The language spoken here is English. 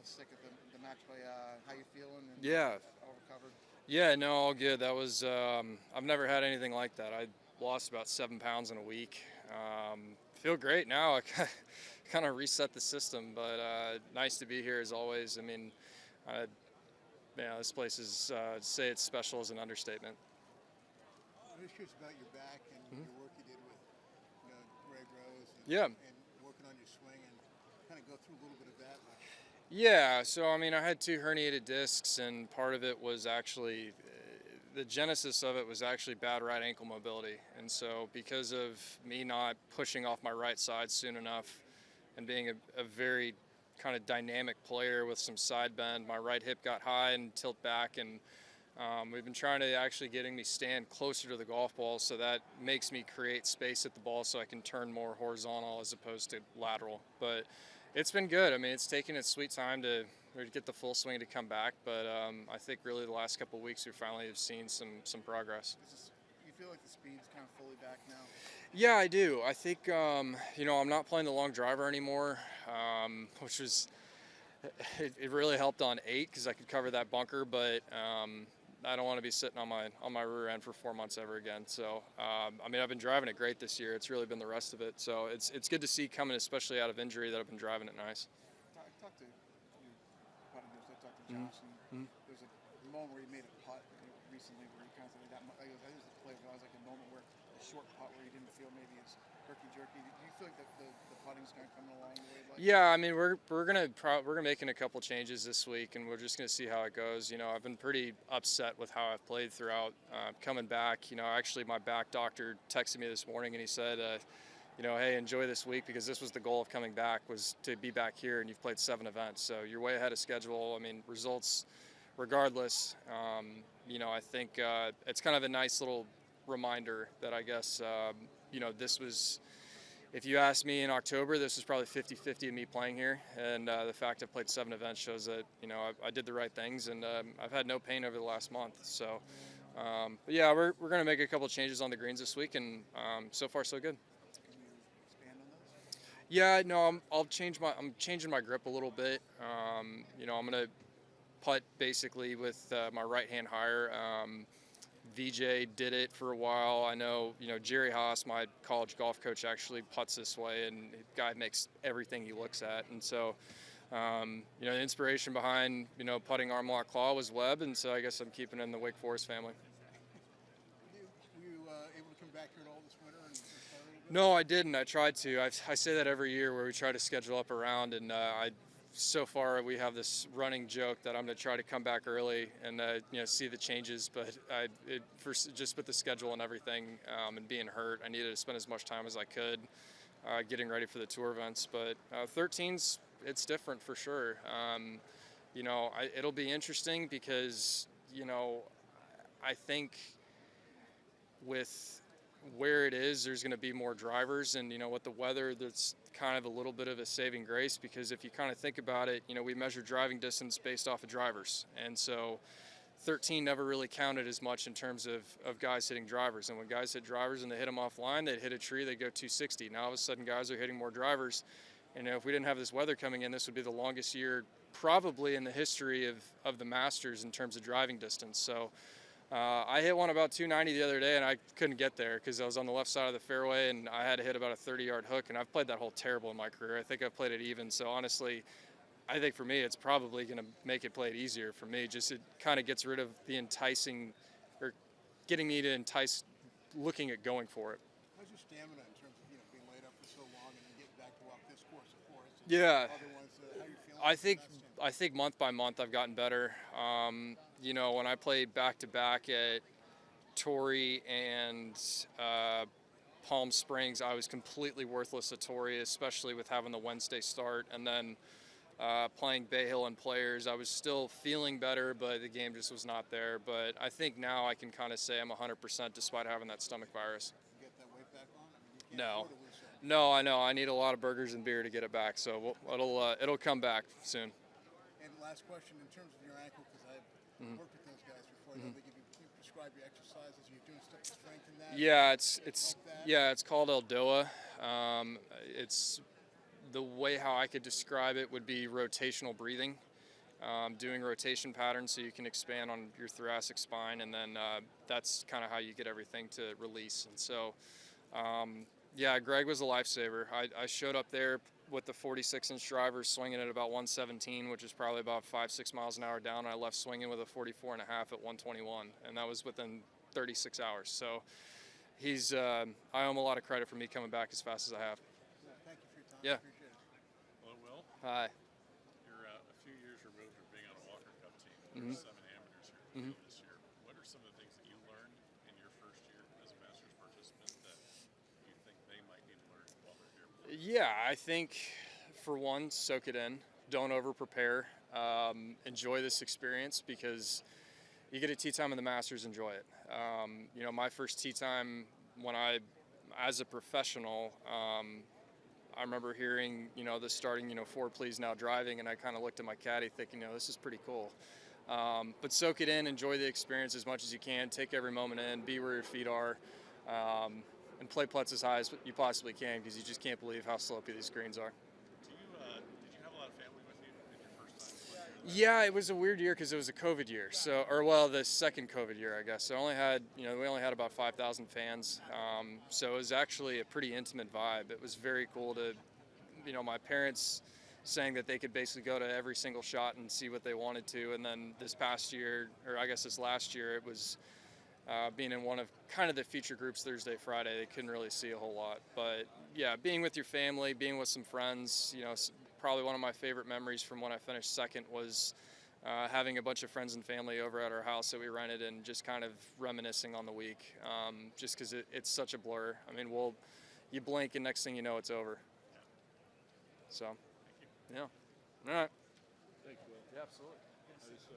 little sick at the match play. How you feeling? And Yeah. all recovered? Yeah, no, all good. That was, I've never had anything like that. I lost about 7 pounds in a week. Feel great now. I kind of reset the system, but nice to be here as always. I mean, uh, yeah, this place is, to say it's special is an understatement. I'm just curious about your back and your work you did with Greg Rose Yeah. and working on your swing and kind of go through a little bit of that. Yeah, so I mean, I had 2 herniated discs, and part of it was actually the genesis of it was actually bad right ankle mobility. And so, because of me not pushing off my right side soon enough and being a very kind of dynamic player with some side bend, my right hip got high and tilt back, and we've been trying to actually getting me stand closer to the golf ball, so that makes me create space at the ball so I can turn more horizontal as opposed to lateral. But it's been good. I mean, it's taken its sweet time to get the full swing to come back, but I think really the last couple of weeks we finally have seen some progress. You feel like the speed's kind of fully back now? Yeah, I do. I think I'm not playing the long driver anymore, which was it really helped on 8 because I could cover that bunker, but I don't want to be sitting on my rear end for 4 months ever again. So I mean, I've been driving it great this year. It's really been the rest of it. So it's good to see coming, especially out of injury, that I've been driving it nice. I talked to your partners. I talked to Josh, and there was a moment where he made a putt recently where he kind of said that. I was the play, but I was like a moment where a short putt where he didn't feel maybe as herky jerky. Do you feel like the putting's kind of coming along the way? Yeah, I mean we're gonna making a couple changes this week, and we're just gonna see how it goes. I've been pretty upset with how I've played throughout coming back. Actually my back doctor texted me this morning and he said, hey, enjoy this week because this was the goal of coming back, was to be back here, and you've played 7 events, so you're way ahead of schedule. I mean, results regardless. I think it's kind of a nice little reminder that I guess this was. If you asked me in October, this was probably 50-50 of me playing here, and the fact I played 7 events shows that I did the right things, and I've had no pain over the last month. So, but yeah, we're going to make a couple of changes on the greens this week, and so far so good. Can you expand on those? Yeah, no, I'm changing my grip a little bit. I'm going to putt basically with my right hand higher. VJ did it for a while. I know, Jerry Haas, my college golf coach, actually putts this way, and the guy makes everything he looks at. And so, the inspiration behind, putting arm lock claw was Webb, and so I guess I'm keeping it in the Wake Forest family. Were you able to come back here at all this winter and play a little bit? No, I didn't. I tried to. I say that every year where we try to schedule up around, and so far we have this running joke that I'm going to try to come back early and see the changes, but just with the schedule and everything and being hurt, I needed to spend as much time as I could getting ready for the tour events. But 13's, it's different for sure. It'll be interesting because I think with where it is, there's going to be more drivers, and with the weather, that's kind of a little bit of a saving grace, because if you kind of think about it, we measure driving distance based off of drivers, and so 13 never really counted as much in terms of guys hitting drivers. And when guys hit drivers and they hit them offline, they'd hit a tree, they'd go 260. Now all of a sudden guys are hitting more drivers, and if we didn't have this weather coming in, this would be the longest year probably in the history of the Masters in terms of driving distance. So I hit one about 290 the other day, and I couldn't get there because I was on the left side of the fairway, and I had to hit about a 30-yard hook, and I've played that hole terrible in my career. I think I've played it even. So honestly, I think for me, it's probably going to make it play it easier for me. Just it kind of gets rid of the enticing, or getting me to entice looking at going for it. How's your stamina in terms of being laid up for so long and then getting back to walk this course, of course? Yeah. Other ones, how are you feeling? I think month by month I've gotten better. When I played back-to-back at Torrey and Palm Springs, I was completely worthless at Torrey, especially with having the Wednesday start. And then playing Bay Hill and Players, I was still feeling better, but the game just was not there. But I think now I can kind of say I'm 100% despite having that stomach virus. You get that weight back on? I mean, you can't No. afford to lose that. No, I know. I need a lot of burgers and beer to get it back, so it'll come back soon. And last question, in terms of your ankle, because I've worked with those guys before, I know they can you prescribe your exercises. Are you doing stuff to strengthen that? Yeah, it's called Eldoa. It's the way how I could describe it would be rotational breathing. doing rotation patterns so you can expand on your thoracic spine, and then that's kind of how you get everything to release. And so, yeah, Greg was a lifesaver. I showed up there with the 46-inch driver swinging at about 117, which is probably about 5-6 miles an hour down. And I left swinging with a 44 and a half at 121, and that was within 36 hours. So he's I owe him a lot of credit for me coming back as fast as I have. Thank you for your time. Yeah. Appreciate it. Hello, Will. Hi. You're a few years removed from being on a Walker Cup team. There's 7 amateurs here in the field this year. What are some of the things that you learned in your first year as a Masters participant that you think they might need to learn while they're here? Yeah, I think for one, soak it in. Don't over prepare. Enjoy this experience because you get a tee time in the Masters, enjoy it. You know, my first tee time as a professional, I remember hearing, you know, the starting, you know, 4 please now driving, and I kind of looked at my caddy thinking, you know, this is pretty cool. But soak it in, enjoy the experience as much as you can, take every moment in, be where your feet are, and play putts as high as you possibly can because you just can't believe how slopey these greens are. Did you have a lot of family with you in your first time? Yeah, it was a weird year because it was a COVID year. So, or well, the second COVID year, I guess. So we only had about 5,000 fans. So it was actually a pretty intimate vibe. It was very cool to, you know, my parents saying that they could basically go to every single shot and see what they wanted to. And then this past year, or I guess this last year, it was being in one of kind of the feature groups Thursday, Friday. They couldn't really see a whole lot. But yeah, being with your family, being with some friends, you know, probably one of my favorite memories from when I finished second was having a bunch of friends and family over at our house that we rented and just kind of reminiscing on the week, just because it's such a blur. I mean, you blink and next thing you know, it's over. So, yeah. All right. Thanks, Will. Yeah, absolutely. I just